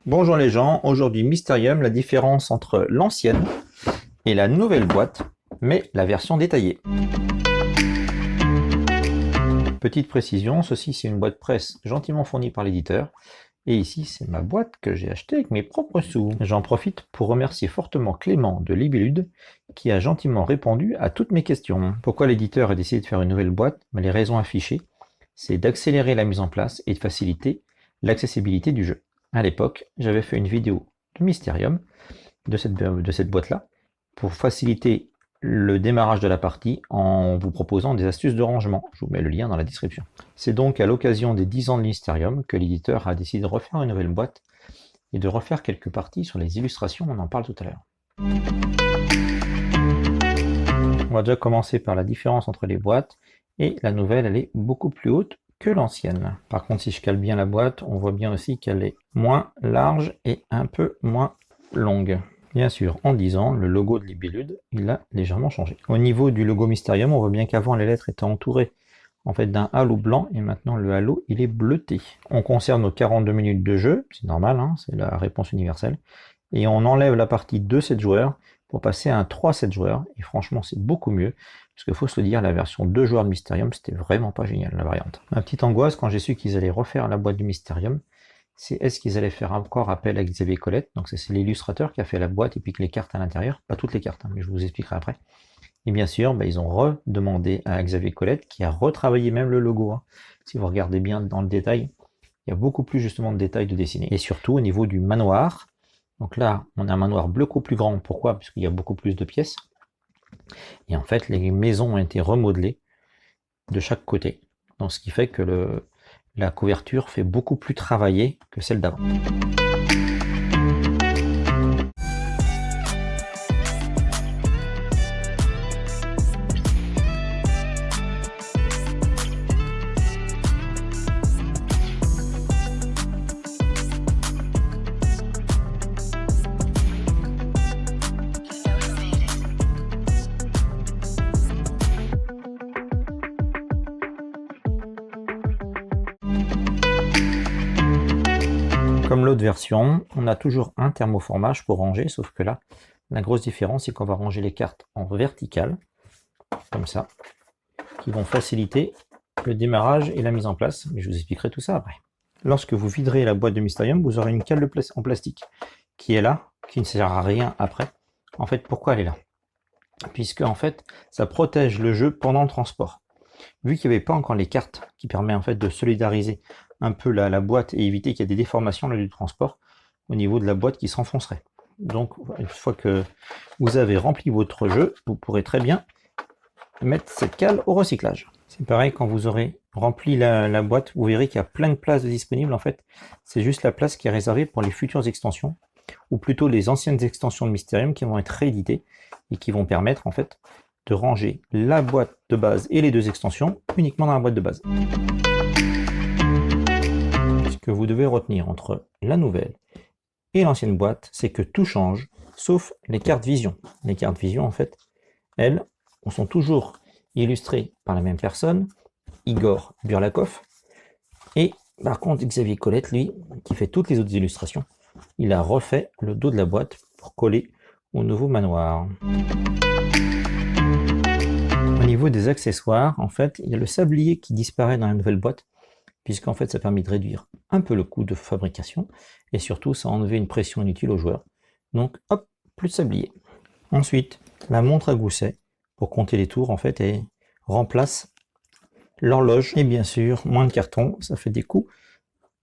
Bonjour les gens, aujourd'hui Mysterium, la différence entre l'ancienne et la nouvelle boîte, mais la version détaillée. Petite précision, ceci c'est une boîte presse gentiment fournie par l'éditeur, et ici c'est ma boîte que j'ai achetée avec mes propres sous. J'en profite pour remercier fortement Clément de Libellude qui a gentiment répondu à toutes mes questions. Pourquoi l'éditeur a décidé de faire une nouvelle boîte? Les raisons affichées, c'est d'accélérer la mise en place et de faciliter l'accessibilité du jeu. À l'époque, j'avais fait une vidéo de Mysterium, de cette boîte-là, pour faciliter le démarrage de la partie en vous proposant des astuces de rangement. Je vous mets le lien dans la description. C'est donc à l'occasion des 10 ans de Mysterium que l'éditeur a décidé de refaire une nouvelle boîte et de refaire quelques parties sur les illustrations, on en parle tout à l'heure. On va déjà commencer par la différence entre les boîtes, et la nouvelle elle est beaucoup plus haute que l'ancienne. Par contre, si je cale bien la boîte, on voit bien aussi qu'elle est moins large et un peu moins longue. Bien sûr, en 10 ans, le logo de Libellude, il a légèrement changé. Au niveau du logo Mysterium, on voit bien qu'avant, les lettres étaient entourées en fait d'un halo blanc, et maintenant le halo, il est bleuté. On conserve nos 42 minutes de jeu, c'est normal, hein, c'est la réponse universelle, et on enlève la partie 2-7 joueurs pour passer à un 3-7 joueurs, et franchement, c'est beaucoup mieux. Parce qu'il faut se le dire, la version 2 joueurs de Mysterium, c'était vraiment pas génial, la variante. Ma petite angoisse, quand j'ai su qu'ils allaient refaire la boîte du Mysterium, c'est est-ce qu'ils allaient faire encore appel à Xavier Colette. Donc c'est l'illustrateur qui a fait la boîte et puis que les cartes à l'intérieur, pas toutes les cartes, hein, mais je vous expliquerai après. Et bien sûr, ils ont redemandé à Xavier Colette, qui a retravaillé même le logo. Hein. Si vous regardez bien dans le détail, il y a beaucoup plus justement de détails de dessiner. Et surtout au niveau du manoir, donc là, on a un manoir beaucoup plus grand. Pourquoi? Parce qu'il y a beaucoup plus de pièces. Et en fait, les maisons ont été remodelées de chaque côté. Donc, ce qui fait que la couverture fait beaucoup plus travaillée que celle d'avant. Comme l'autre version, on a toujours un thermoformage pour ranger, sauf que là, la grosse différence, c'est qu'on va ranger les cartes en verticale, comme ça, qui vont faciliter le démarrage et la mise en place. Mais je vous expliquerai tout ça après. Lorsque vous viderez la boîte de Mysterium, vous aurez une cale en plastique qui est là, qui ne sert à rien après. En fait, pourquoi elle est là? Puisque en fait, ça protège le jeu pendant le transport. Vu qu'il n'y avait pas encore les cartes qui permettent en fait de solidariser un peu la boîte et éviter qu'il y ait des déformations lors du transport au niveau de la boîte qui s'enfoncerait. Donc une fois que vous avez rempli votre jeu, vous pourrez très bien mettre cette cale au recyclage. C'est pareil, quand vous aurez rempli la boîte, vous verrez qu'il y a plein de places disponibles. En fait, c'est juste la place qui est réservée pour les futures extensions, ou plutôt les anciennes extensions de Mysterium qui vont être rééditées et qui vont permettre en fait de ranger la boîte de base et les deux extensions uniquement dans la boîte de base. Ce que vous devez retenir entre la nouvelle et l'ancienne boîte, c'est que tout change, sauf les cartes vision. Les cartes vision, en fait, elles sont toujours illustrées par la même personne, Igor Burlakov, et par contre Xavier Colette, lui, qui fait toutes les autres illustrations, il a refait le dos de la boîte pour coller au nouveau manoir. Au niveau des accessoires, en fait, il y a le sablier qui disparaît dans la nouvelle boîte, puisqu'en fait ça permet de réduire un peu le coût de fabrication, et surtout ça a enlevé une pression inutile aux joueurs. Donc hop, plus de sablier. Ensuite, la montre à gousset, pour compter les tours en fait, et remplace l'horloge, et bien sûr, moins de carton, ça fait des coûts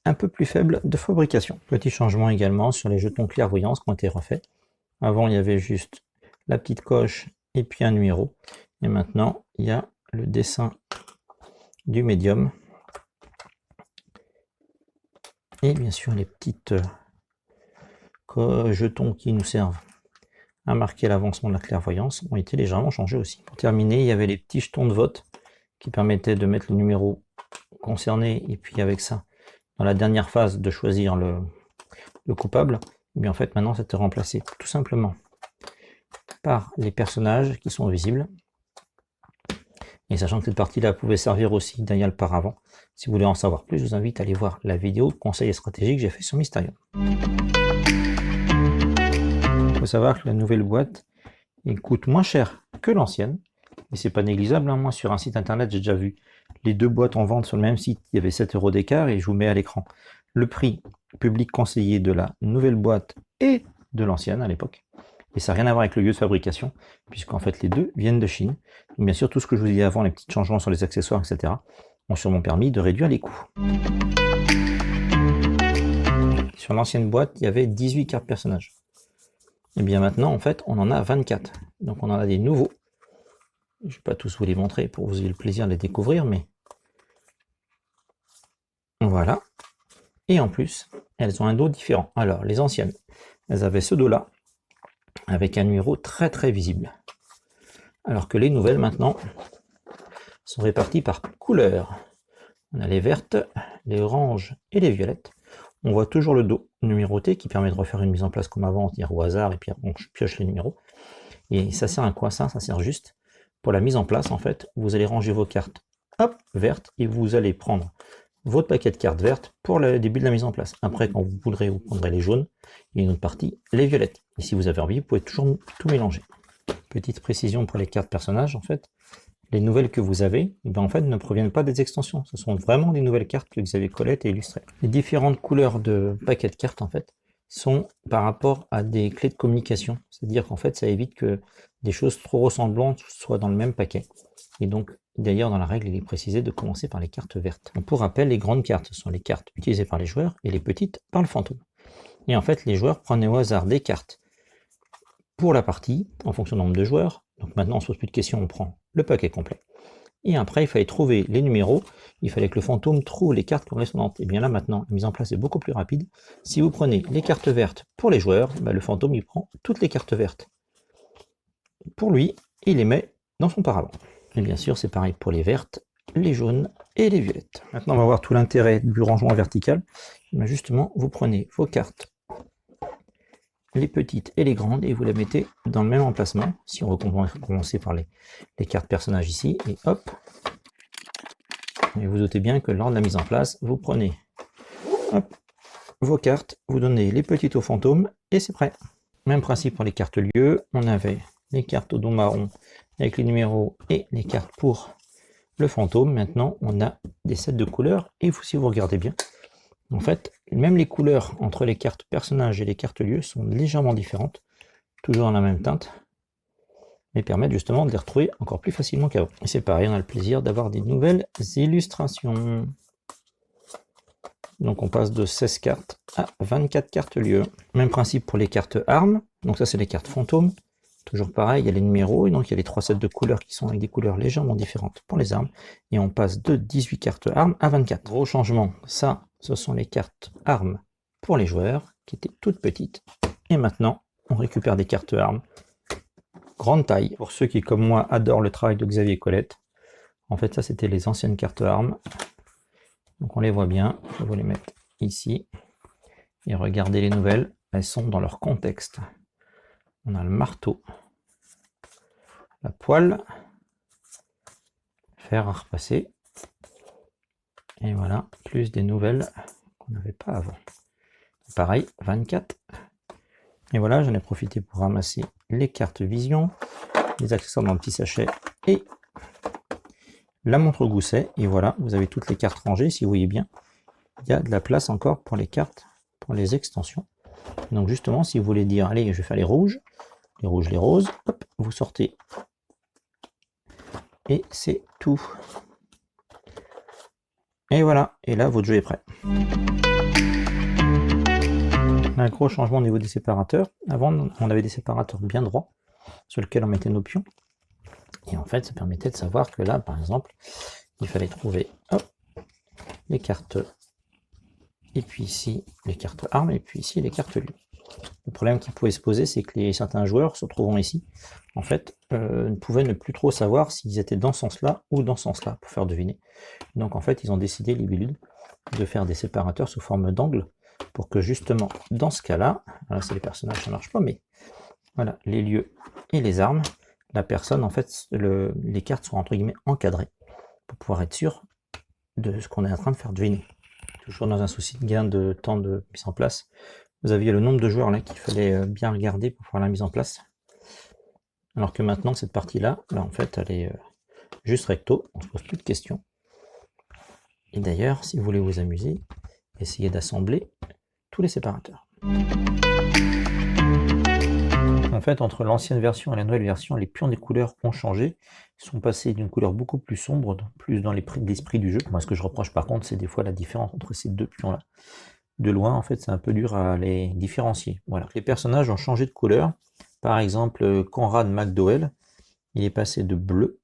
un peu plus faibles de fabrication. Petit changement également sur les jetons clairvoyance qui ont été refaits. Avant il y avait juste la petite coche et puis un numéro, et maintenant il y a le dessin du médium, et bien sûr les petites jetons qui nous servent à marquer l'avancement de la clairvoyance ont été légèrement changés aussi. Pour terminer, il y avait les petits jetons de vote qui permettaient de mettre le numéro concerné, et puis avec ça, dans la dernière phase, de choisir le coupable. Et bien en fait maintenant c'était remplacé tout simplement par les personnages qui sont visibles, Et sachant que cette partie-là pouvait servir aussi derrière le paravent, si vous voulez en savoir plus, je vous invite à aller voir la vidéo conseils et stratégies que j'ai fait sur Mysterion. Il faut savoir que la nouvelle boîte coûte moins cher que l'ancienne, et c'est pas négligeable, hein. Moi sur un site internet j'ai déjà vu les deux boîtes en vente sur le même site, il y avait 7 € d'écart, et je vous mets à l'écran le prix public conseillé de la nouvelle boîte et de l'ancienne à l'époque. Et ça n'a rien à voir avec le lieu de fabrication, puisqu'en fait les deux viennent de Chine. Donc bien sûr, tout ce que je vous ai dit avant, les petits changements sur les accessoires, etc., ont sûrement permis de réduire les coûts. Sur l'ancienne boîte, il y avait 18 cartes personnages. Et bien maintenant, en fait, on en a 24. Donc on en a des nouveaux. Je ne vais pas tous vous les montrer pour que vous ayez le plaisir de les découvrir, mais voilà. Et en plus, elles ont un dos différent. Alors, les anciennes, elles avaient ce dos-là, avec un numéro très très visible. Alors que les nouvelles maintenant sont réparties par couleur. On a les vertes, les oranges et les violettes. On voit toujours le dos numéroté qui permet de refaire une mise en place comme avant, dire au hasard, et puis on pioche les numéros. Et ça sert à quoi ça? Ça sert juste pour la mise en place en fait. Vous allez ranger vos cartes, hop, vertes, et vous allez prendre votre paquet de cartes vertes pour le début de la mise en place. Après, quand vous voudrez, vous prendrez les jaunes, et une autre partie, les violettes. Et si vous avez envie, vous pouvez toujours tout mélanger. Petite précision pour les cartes personnages, en fait, les nouvelles que vous avez, eh bien, en fait, ne proviennent pas des extensions. Ce sont vraiment des nouvelles cartes que Xavier Colette a illustrées. Les différentes couleurs de paquets de cartes, en fait, sont par rapport à des clés de communication. C'est-à-dire qu'en fait, ça évite que des choses trop ressemblantes soient dans le même paquet. Et donc, d'ailleurs, dans la règle, il est précisé de commencer par les cartes vertes. Donc, pour rappel, les grandes cartes, ce sont les cartes utilisées par les joueurs, et les petites par le fantôme. Et en fait, les joueurs prennent au hasard des cartes pour la partie, en fonction du nombre de joueurs. Donc maintenant, on ne se pose plus de questions, on prend le paquet complet. Et après, il fallait trouver les numéros, il fallait que le fantôme trouve les cartes correspondantes. Et bien là, maintenant, la mise en place est beaucoup plus rapide. Si vous prenez les cartes vertes pour les joueurs, bah, le fantôme, il prend toutes les cartes vertes pour lui, et il les met dans son paravent. Et bien sûr, c'est pareil pour les vertes, les jaunes et les violettes. Maintenant, on va voir tout l'intérêt du rangement vertical. Mais justement, vous prenez vos cartes, les petites et les grandes, et vous les mettez dans le même emplacement. Si on veut commencer par les cartes personnages ici, et hop. Et vous notez bien que lors de la mise en place, vous prenez hop, vos cartes, vous donnez les petites au fantôme, et c'est prêt. Même principe pour les cartes lieux, on avait les cartes au dos marron avec les numéros et les cartes pour le fantôme. Maintenant, on a des sets de couleurs, et si vous regardez bien, en fait, même les couleurs entre les cartes personnages et les cartes lieux sont légèrement différentes, toujours dans la même teinte, mais permettent justement de les retrouver encore plus facilement qu'avant. Et c'est pareil, on a le plaisir d'avoir des nouvelles illustrations. Donc on passe de 16 cartes à 24 cartes lieux. Même principe pour les cartes armes, donc ça c'est les cartes fantômes. Toujours pareil, il y a les numéros, et donc il y a les 3 sets de couleurs qui sont avec des couleurs légèrement différentes pour les armes. Et on passe de 18 cartes armes à 24. Gros changement, ça, ce sont les cartes armes pour les joueurs, qui étaient toutes petites. Et maintenant, on récupère des cartes armes grande taille. Pour ceux qui, comme moi, adorent le travail de Xavier Colette, en fait, ça, c'était les anciennes cartes armes. Donc on les voit bien, je vais vous les mettre ici. Et regardez les nouvelles, elles sont dans leur contexte. On a le marteau, la poêle, fer à repasser, et voilà, plus des nouvelles qu'on n'avait pas avant. Pareil, 24. Et voilà, j'en ai profité pour ramasser les cartes vision, les accessoires dans le petit sachet, et la montre gousset. Et voilà, vous avez toutes les cartes rangées, si vous voyez bien. Il y a de la place encore pour les cartes, pour les extensions. Donc justement, si vous voulez dire, allez, je vais faire les rouges, les roses, hop, vous sortez. Et c'est tout. Et voilà, et là, votre jeu est prêt. Un gros changement au niveau des séparateurs. Avant, on avait des séparateurs bien droits, sur lesquels on mettait nos pions. Et en fait, ça permettait de savoir que là, par exemple, il fallait trouver hop, les cartes, et puis ici, les cartes armes, et puis ici, les cartes lieux. Le problème qui pouvait se poser, c'est que certains joueurs se trouvant ici, en fait, ne pouvaient ne plus trop savoir s'ils étaient dans ce sens-là ou dans ce sens-là, pour faire deviner. Donc en fait, ils ont décidé, les builds, de faire des séparateurs sous forme d'angle, pour que justement, dans ce cas-là, là c'est les personnages, ça marche pas, mais voilà, les lieux et les armes, la personne, en fait, les cartes sont entre guillemets encadrées pour pouvoir être sûr de ce qu'on est en train de faire deviner. Toujours dans un souci de gain de temps de mise en place. Vous aviez le nombre de joueurs là qu'il fallait bien regarder pour faire la mise en place. Alors que maintenant, cette partie-là, là, en fait, elle est juste recto, on se pose plus de questions. Et d'ailleurs, si vous voulez vous amuser, essayez d'assembler tous les séparateurs. En fait, entre l'ancienne version et la nouvelle version, les pions des couleurs ont changé. Ils sont passés d'une couleur beaucoup plus sombre, plus dans l'esprit du jeu. Moi, ce que je reproche par contre, c'est des fois la différence entre ces deux pions-là. De loin, en fait, c'est un peu dur à les différencier. Voilà. Les personnages ont changé de couleur. Par exemple, Conrad McDowell, il est passé de bleu,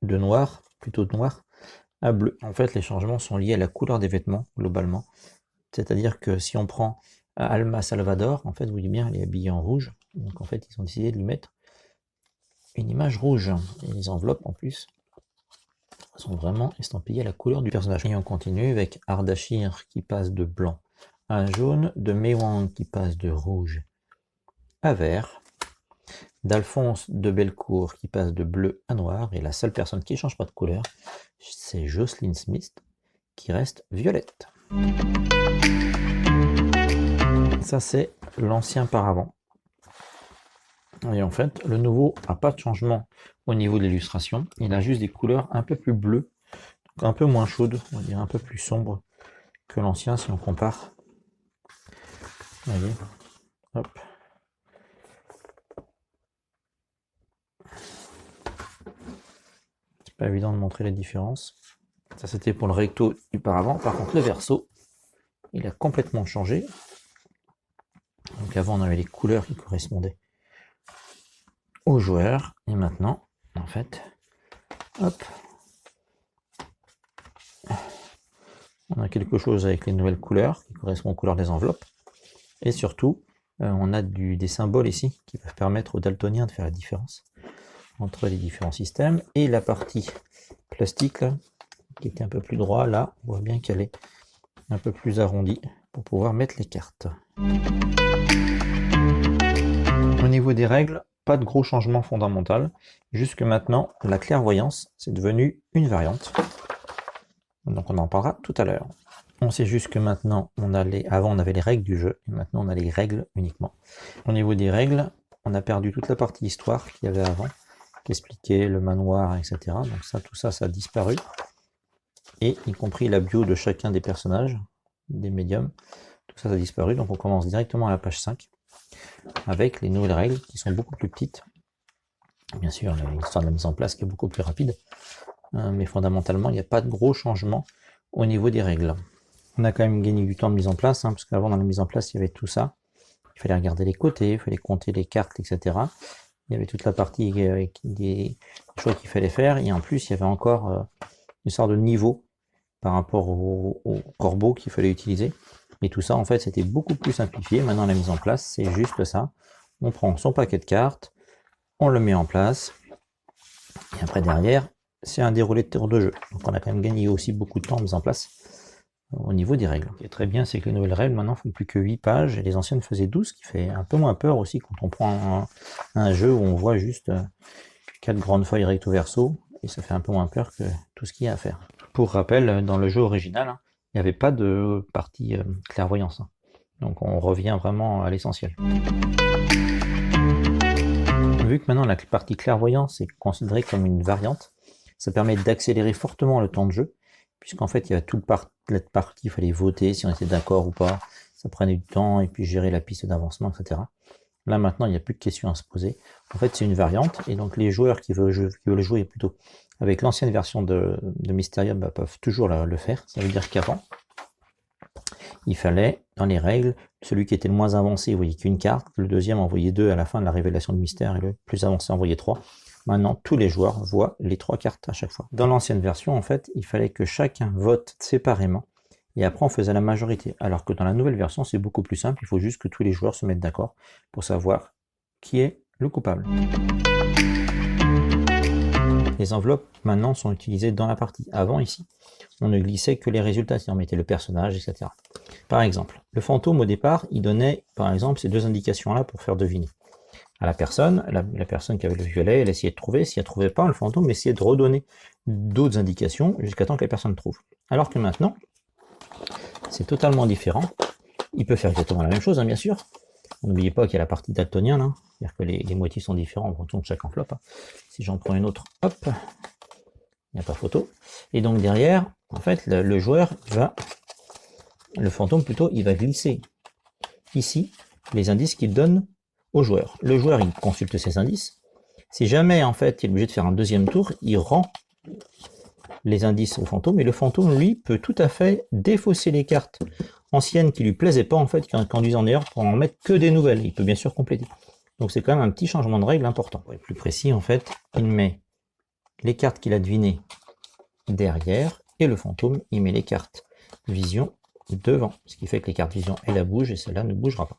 de noir, plutôt de noir, à bleu. En fait, les changements sont liés à la couleur des vêtements, globalement. C'est-à-dire que si on prend Alma Salvador, en fait, vous voyez bien, elle est habillée en rouge. Donc en fait, ils ont décidé de lui mettre une image rouge. Et les enveloppes, en plus, sont vraiment estampillées à la couleur du personnage. Et on continue avec Ardashir qui passe de blanc à jaune, de Mewang qui passe de rouge à vert, d'Alphonse de Bellecour qui passe de bleu à noir, et la seule personne qui ne change pas de couleur, c'est Jocelyn Smith qui reste violette. Ça, c'est l'ancien paravent. Et en fait, le nouveau n'a pas de changement au niveau de l'illustration. Il a juste des couleurs un peu plus bleues, donc un peu moins chaudes, on va dire un peu plus sombres que l'ancien si on compare. Vous voyez, hop. C'est pas évident de montrer les différences. Ça, c'était pour le recto du paravent. Par contre, le verso, il a complètement changé. Donc avant, on avait les couleurs qui correspondaient aux joueurs, et maintenant, en fait, hop, on a quelque chose avec les nouvelles couleurs qui correspondent aux couleurs des enveloppes, et surtout, on a des symboles ici qui peuvent permettre aux daltoniens de faire la différence entre les différents systèmes, et la partie plastique là, qui était un peu plus droit, là, on voit bien qu'elle est un peu plus arrondie pour pouvoir mettre les cartes. Au niveau des règles, pas de gros changements fondamentaux, jusque maintenant, la clairvoyance, c'est devenu une variante. Donc on en parlera tout à l'heure. On sait juste que maintenant, avant on avait les règles du jeu, et maintenant on a les règles uniquement. Au niveau des règles, on a perdu toute la partie histoire qu'il y avait avant, qui expliquait le manoir, etc. Donc ça, tout ça, ça a disparu. Et y compris la bio de chacun des personnages, des médiums, tout ça, ça a disparu. Donc on commence directement à la page 5, avec les nouvelles règles qui sont beaucoup plus petites. Bien sûr, il y a l'histoire de la mise en place qui est beaucoup plus rapide, mais fondamentalement, il n'y a pas de gros changements au niveau des règles. On a quand même gagné du temps de mise en place, parce qu'avant, dans la mise en place, il y avait tout ça. Il fallait regarder les côtés, il fallait compter les cartes, etc. Il y avait toute la partie avec des choix qu'il fallait faire, et en plus, il y avait encore une sorte de niveau par rapport au corbeau qu'il fallait utiliser. Et tout ça, en fait, c'était beaucoup plus simplifié. Maintenant, la mise en place, c'est juste ça. On prend son paquet de cartes, on le met en place, et après, derrière, c'est un déroulé de tour de jeu. Donc, on a quand même gagné aussi beaucoup de temps en mise en place au niveau des règles. Ce qui est très bien, c'est que les nouvelles règles, maintenant, font plus que 8 pages, et les anciennes faisaient 12, ce qui fait un peu moins peur aussi quand on prend un jeu où on voit juste 4 grandes feuilles recto verso, et ça fait un peu moins peur que tout ce qu'il y a à faire. Pour rappel, dans le jeu original, il n'y avait pas de partie clairvoyance. Donc on revient vraiment à l'essentiel. Vu que maintenant la partie clairvoyance est considérée comme une variante, ça permet d'accélérer fortement le temps de jeu, puisqu'en fait il y a toute la partie, il fallait voter si on était d'accord ou pas, ça prenait du temps, et puis gérer la piste d'avancement, etc. Là maintenant il n'y a plus de questions à se poser. En fait c'est une variante, et donc les joueurs qui veulent jouer plutôt avec l'ancienne version de Mysterium peuvent toujours le faire. Ça veut dire qu'avant, il fallait, dans les règles, celui qui était le moins avancé envoyait qu'une carte, le deuxième envoyait 2 à la fin de la révélation de mystère, et le plus avancé envoyait 3. Maintenant, tous les joueurs voient les 3 cartes à chaque fois. Dans l'ancienne version, en fait, il fallait que chacun vote séparément, et après on faisait la majorité. Alors que dans la nouvelle version, c'est beaucoup plus simple, il faut juste que tous les joueurs se mettent d'accord pour savoir qui est le coupable. Les enveloppes maintenant sont utilisées dans la partie. Avant ici, on ne glissait que les résultats, si on mettait le personnage, etc. Par exemple, le fantôme au départ, il donnait par exemple ces 2 indications là pour faire deviner. à la personne. La personne qui avait le violet, elle essayait de trouver. Si elle ne trouvait pas, le fantôme essayait de redonner d'autres indications jusqu'à temps que la personne trouve. Alors que maintenant, c'est totalement différent. Il peut faire exactement la même chose, hein, bien sûr. N'oubliez pas qu'il y a la partie daltonienne, hein, c'est-à-dire que les motifs sont différents en fonction de chaque enveloppe. Hein. Si j'en prends une autre, hop, il n'y a pas photo. Et donc derrière, en fait, le joueur va, le fantôme plutôt, il va glisser ici les indices qu'il donne au joueur. Le joueur, il consulte ces indices. Si jamais, en fait, il est obligé de faire un deuxième tour, il rend les indices au fantôme, et le fantôme, lui, peut tout à fait défausser les cartes anciennes qui lui plaisaient pas, en fait, qui conduisent en erreur pour en mettre que des nouvelles. Il peut bien sûr compléter. Donc c'est quand même un petit changement de règle important. Pour être plus précis, en fait, il met les cartes qu'il a devinées derrière, et le fantôme, il met les cartes vision devant. Ce qui fait que les cartes vision, elles bougent, et celle-là ne bougera pas.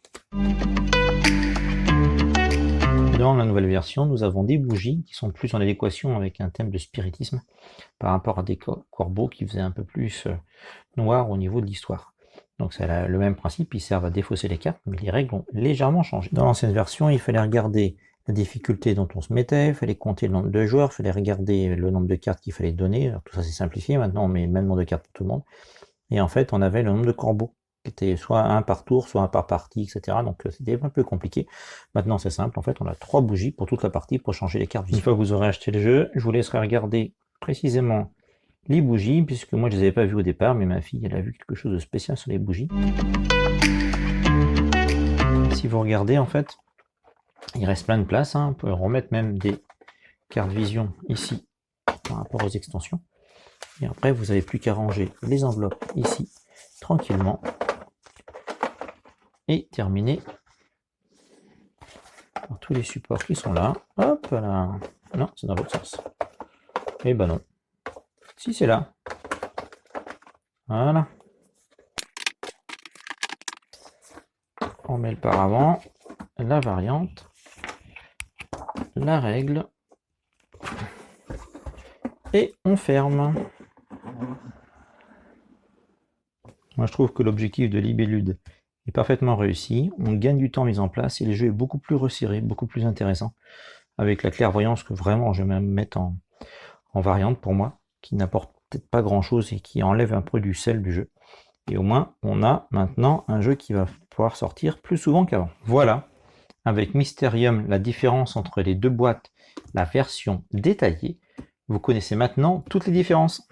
Dans la nouvelle version, nous avons des bougies qui sont plus en adéquation avec un thème de spiritisme par rapport à des corbeaux qui faisaient un peu plus noir au niveau de l'histoire. Donc c'est le même principe, ils servent à défausser les cartes, mais les règles ont légèrement changé. Dans l'ancienne version, il fallait regarder la difficulté dont on se mettait, il fallait compter le nombre de joueurs, il fallait regarder le nombre de cartes qu'il fallait donner. Alors, tout ça c'est simplifié, maintenant on met le même nombre de cartes pour tout le monde. Et en fait, on avait le nombre de corbeaux, qui était soit un par tour, soit un par partie, etc. Donc c'était un peu compliqué. Maintenant c'est simple, en fait on a 3 bougies pour toute la partie pour changer les cartes. Une fois que vous aurez acheté le jeu, je vous laisserai regarder précisément les bougies, puisque moi je les avais pas vues au départ, mais ma fille elle a vu quelque chose de spécial sur les bougies. Si vous regardez, en fait, il reste plein de place, hein. On peut remettre même des cartes vision ici par rapport aux extensions. Et après vous n'avez plus qu'à ranger les enveloppes ici tranquillement et terminer tous les supports qui sont là. Hop là. Non, c'est dans l'autre sens. Et ben non. Si, c'est là. Voilà. On met le paravent, la variante, la règle, et on ferme. Moi je trouve que l'objectif de Libellude est parfaitement réussi. On gagne du temps en mise en place et le jeu est beaucoup plus resserré, beaucoup plus intéressant. Avec la clairvoyance que vraiment je vais même mettre en variante pour moi, qui n'apporte peut-être pas grand chose et qui enlève un peu du sel du jeu. Et au moins on a maintenant un jeu qui va pouvoir sortir plus souvent qu'avant. Voilà, avec Mysterium, la différence entre les deux boîtes, la version détaillée, vous connaissez maintenant toutes les différences.